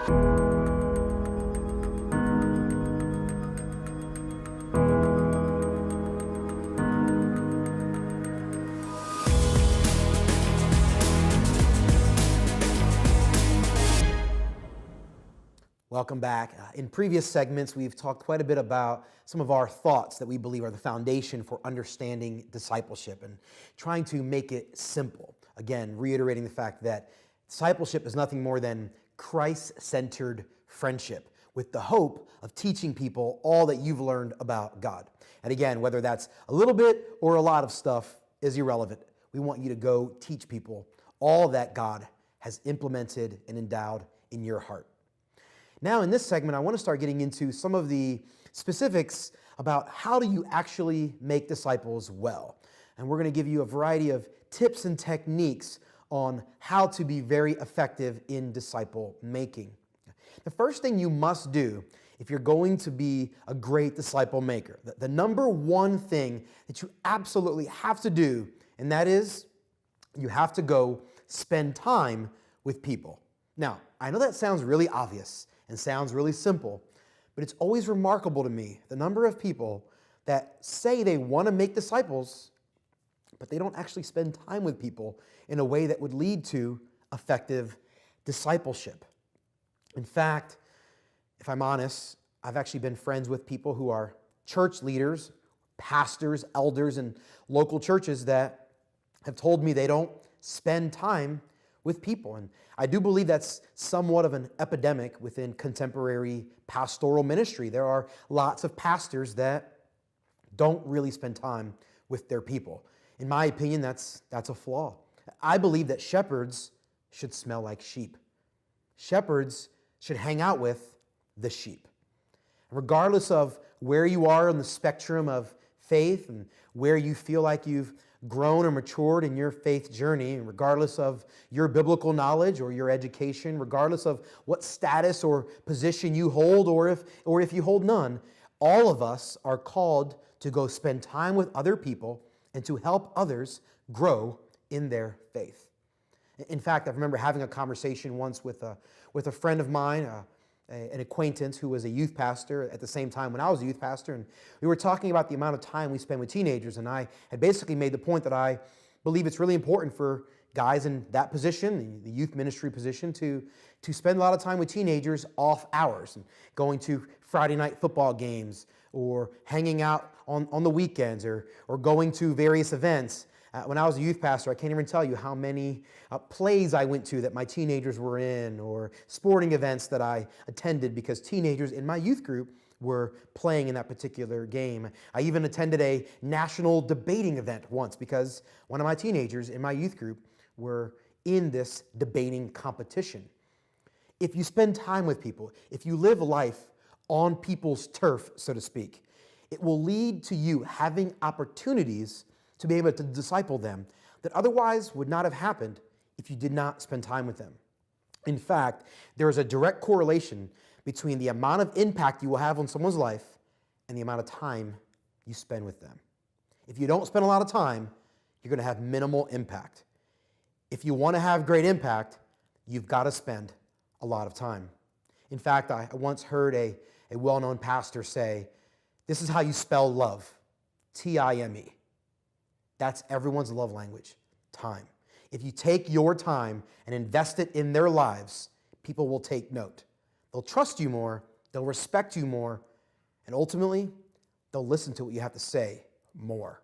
Welcome back. In previous segments, we've talked quite a bit about some of our thoughts that we believe are the foundation for understanding discipleship and trying to make it simple. Again, reiterating the fact that discipleship is nothing more than Christ-centered friendship with the hope of teaching people all that you've learned about God. And again, whether that's a little bit or a lot of stuff is irrelevant. We want you to go teach people all that God has implemented and endowed in your heart. Now, in this segment, I want to start getting into some of the specifics about how do you actually make disciples well. And we're going to give you a variety of tips and techniques on how to be very effective in disciple making. The first thing you must do if you're going to be a great disciple maker, the number one thing that you absolutely have to do, and that is you have to go spend time with people. Now, I know that sounds really obvious and sounds really simple, but it's always remarkable to me the number of people that say they want to make disciples, but they don't actually spend time with people in a way that would lead to effective discipleship. In fact, if I'm honest, I've actually been friends with people who are church leaders, pastors, elders in local churches that have told me they don't spend time with people. And I do believe that's somewhat of an epidemic within contemporary pastoral ministry. There are lots of pastors that don't really spend time with their people. In my opinion, that's a flaw. I believe that shepherds should smell like sheep. Shepherds should hang out with the sheep. Regardless of where you are on the spectrum of faith and where you feel like you've grown or matured in your faith journey, and regardless of your biblical knowledge or your education, regardless of what status or position you hold or if you hold none, all of us are called to go spend time with other people and to help others grow in their faith. In fact, I remember having a conversation once with a friend of mine, an acquaintance who was a youth pastor at the same time when I was a youth pastor, and we were talking about the amount of time we spend with teenagers, and I had basically made the point that I believe it's really important for guys in that position, the youth ministry position, to spend a lot of time with teenagers off hours, and going to Friday night football games, or hanging out on the weekends, or going to various events. When I was a youth pastor, I can't even tell you how many plays I went to that my teenagers were in, or sporting events that I attended because teenagers in my youth group were playing in that particular game. I even attended a national debating event once because one of my teenagers in my youth group were in this debating competition. If you spend time with people, if you live life on people's turf, so to speak, it will lead to you having opportunities to be able to disciple them that otherwise would not have happened if you did not spend time with them. In fact, there is a direct correlation between the amount of impact you will have on someone's life and the amount of time you spend with them. If you don't spend a lot of time, you're going to have minimal impact. If you want to have great impact, you've got to spend a lot of time. In fact, I once heard a well-known pastor say, "This is how you spell love, T-I-M-E. That's everyone's love language, time. If you take your time and invest it in their lives, people will take note. They'll trust you more, they'll respect you more, and ultimately, they'll listen to what you have to say more."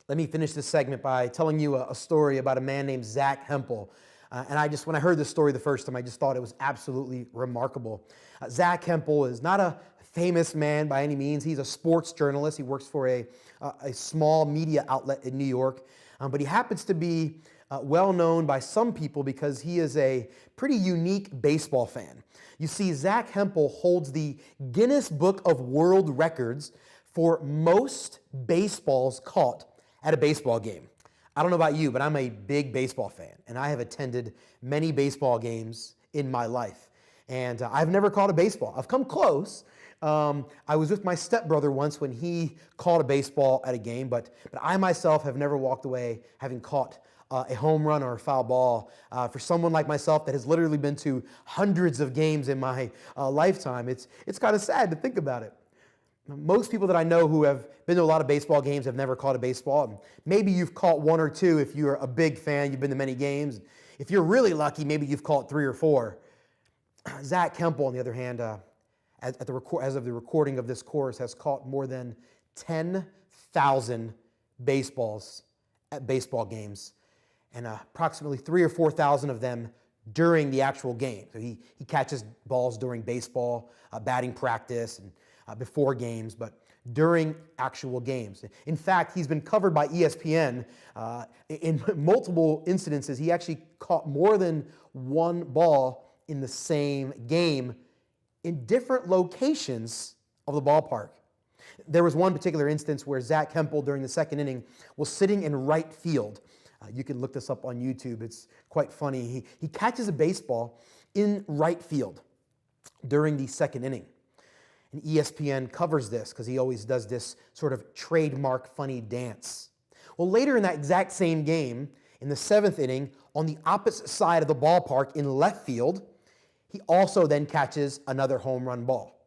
Let me finish this segment by telling you a story about a man named Zach Hempel. When I heard this story the first time, I just thought it was absolutely remarkable. Zach Hempel is not a famous man by any means. He's a sports journalist. He works for a small media outlet in New York. But he happens to be well known by some people because he is a pretty unique baseball fan. You see, Zach Hempel holds the Guinness Book of World Records for most baseballs caught at a baseball game. I don't know about you, but I'm a big baseball fan, and I have attended many baseball games in my life. And I've never caught a baseball. I've come close. I was with my stepbrother once when he caught a baseball at a game, but I myself have never walked away having caught a home run or a foul ball. For someone like myself that has literally been to hundreds of games in my lifetime, it's kind of sad to think about it. Most people that I know who have been to a lot of baseball games have never caught a baseball. Maybe you've caught one or two if you're a big fan, you've been to many games. If you're really lucky, maybe you've caught 3 or 4. Zach Kemple, on the other hand, as of the recording of this course, has caught more than 10,000 baseballs at baseball games, and approximately 3,000 or 4,000 of them during the actual game. So he catches balls during baseball, batting practice, and before games, but during actual games. In fact, he's been covered by ESPN in multiple incidences. He actually caught more than one ball in the same game in different locations of the ballpark. There was one particular instance where Zach Kemple, during the second inning, was sitting in right field. You can look this up on YouTube. It's quite funny. He catches a baseball in right field during the second inning. And ESPN covers this because he always does this sort of trademark funny dance. Well, later in that exact same game, in the 7th inning, on the opposite side of the ballpark in left field, he also then catches another home run ball.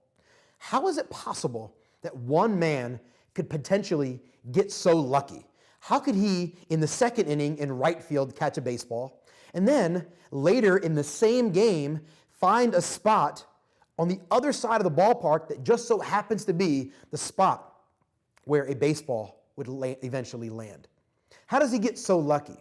How is it possible that one man could potentially get so lucky? How could he, in the second inning in right field, catch a baseball, and then later in the same game find a spot on the other side of the ballpark that just so happens to be the spot where a baseball would eventually land? How does he get so lucky?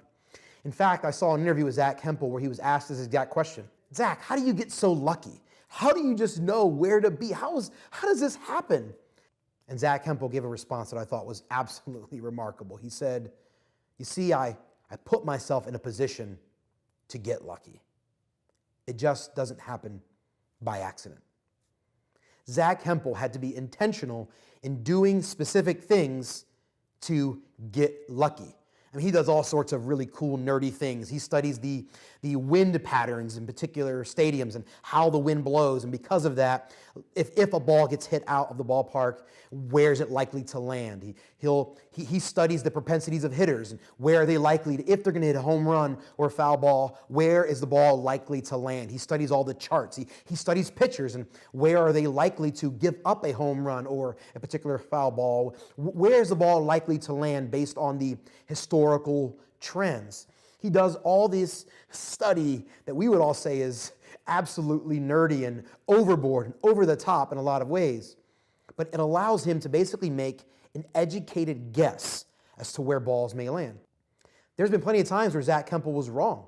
In fact, I saw an interview with Zach Kemple where he was asked this exact question. Zach, how do you get so lucky? How do you just know where to be? How does this happen? And Zach Kemple gave a response that I thought was absolutely remarkable. He said, you see, I put myself in a position to get lucky. It just doesn't happen by accident. Zach Kemple had to be intentional in doing specific things to get lucky. I mean, he does all sorts of really cool, nerdy things. He studies the wind patterns in particular stadiums and how the wind blows. And because of that, if a ball gets hit out of the ballpark, where is it likely to land? He studies the propensities of hitters and where are they likely to, if they're going to hit a home run or a foul ball, where is the ball likely to land? He studies all the charts. He studies pitchers and where are they likely to give up a home run or a particular foul ball? Where is the ball likely to land based on the historical trends? He does all this study that we would all say is absolutely nerdy and overboard and over the top in a lot of ways. But it allows him to basically make an educated guess as to where balls may land. There's been plenty of times where Zach Kemple was wrong.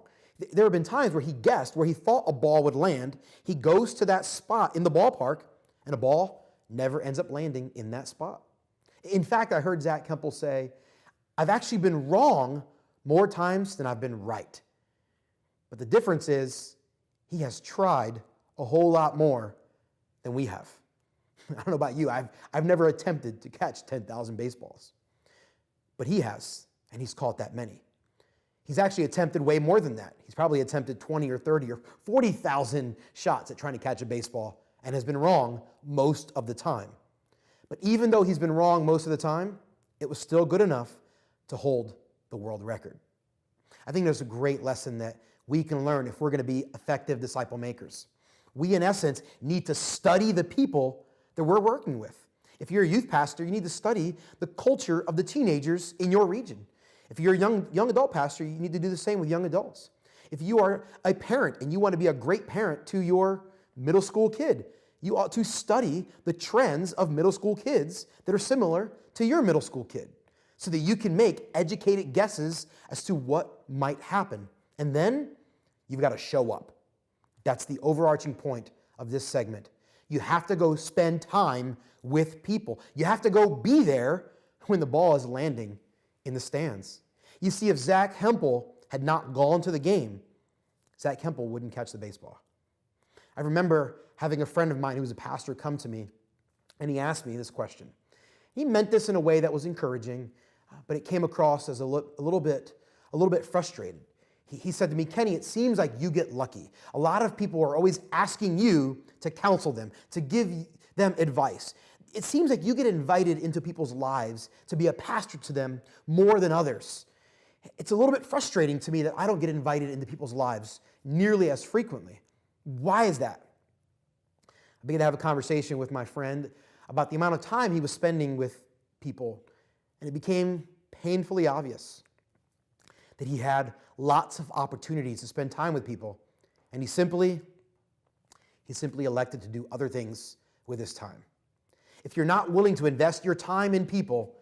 There have been times where he guessed where he thought a ball would land. He goes to that spot in the ballpark, and a ball never ends up landing in that spot. In fact, I heard Zach Kemple say, I've actually been wrong more times than I've been right. But the difference is he has tried a whole lot more than we have. I don't know about you. I've never attempted to catch 10,000 baseballs. But he has, and he's caught that many. He's actually attempted way more than that. He's probably attempted 20 or 30 or 40,000 shots at trying to catch a baseball and has been wrong most of the time. But even though he's been wrong most of the time, it was still good enough to hold the world record. I think there's a great lesson that we can learn if we're going to be effective disciple makers. We, in essence, need to study the people that we're working with. If you're a youth pastor, you need to study the culture of the teenagers in your region. If you're a young adult pastor, you need to do the same with young adults. If you are a parent and you want to be a great parent to your middle school kid, you ought to study the trends of middle school kids that are similar to your middle school kid, so that you can make educated guesses as to what might happen. And then you've got to show up. That's the overarching point of this segment. You have to go spend time with people. You have to go be there when the ball is landing in the stands. You see, if Zach Kemple had not gone to the game, Zach Kemple wouldn't catch the baseball. I remember having a friend of mine who was a pastor come to me, and he asked me this question. He meant this in a way that was encouraging, but it came across as a little bit frustrated. He said to me, Kenny, it seems like you get lucky. A lot of people are always asking you to counsel them, to give them advice. It seems like you get invited into people's lives to be a pastor to them more than others. It's a little bit frustrating to me that I don't get invited into people's lives nearly as frequently. Why is that? I began to have a conversation with my friend about the amount of time he was spending with people, and it became painfully obvious that he had lots of opportunities to spend time with people, and he simply elected to do other things with his time. If you're not willing to invest your time in people,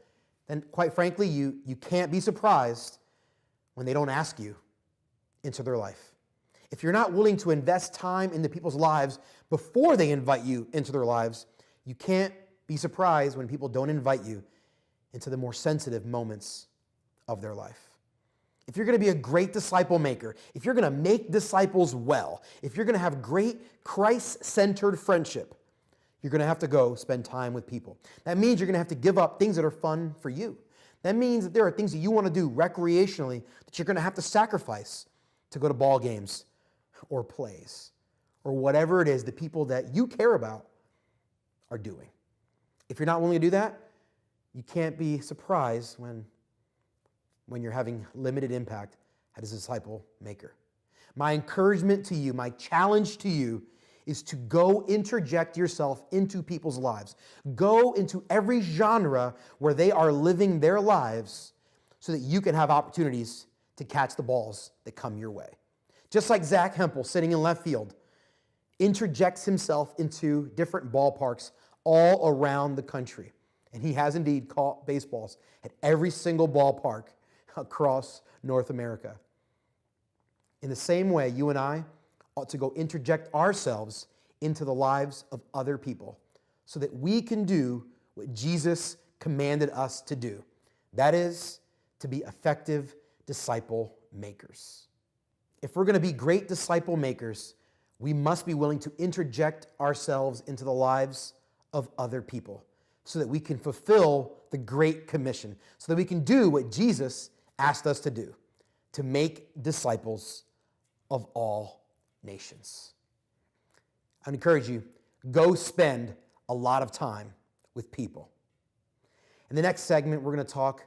then quite frankly, you can't be surprised when they don't ask you into their life. If you're not willing to invest time into people's lives before they invite you into their lives, you can't be surprised when people don't invite you into the more sensitive moments of their life. If you're going to be a great disciple maker, if you're going to make disciples well, if you're going to have great Christ-centered friendship, you're going to have to go spend time with people. That means you're going to have to give up things that are fun for you. That means that there are things that you want to do recreationally that you're going to have to sacrifice to go to ball games or plays or whatever it is the people that you care about are doing. If you're not willing to do that, you can't be surprised when you're having limited impact as a disciple maker. My encouragement to you, my challenge to you is to go interject yourself into people's lives. Go into every genre where they are living their lives so that you can have opportunities to catch the balls that come your way. Just like Zach Hempel sitting in left field interjects himself into different ballparks all around the country. And he has indeed caught baseballs at every single ballpark across North America. In the same way, you and I ought to go interject ourselves into the lives of other people so that we can do what Jesus commanded us to do. That is, to be effective disciple makers. If we're going to be great disciple makers, we must be willing to interject ourselves into the lives of other people so that we can fulfill the Great Commission, so that we can do what Jesus asked us to do, to make disciples of all nations. I encourage you, go spend a lot of time with people. In the next segment, we're going to talk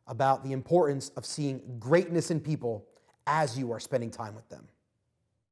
about the importance of seeing greatness in people as you are spending time with them.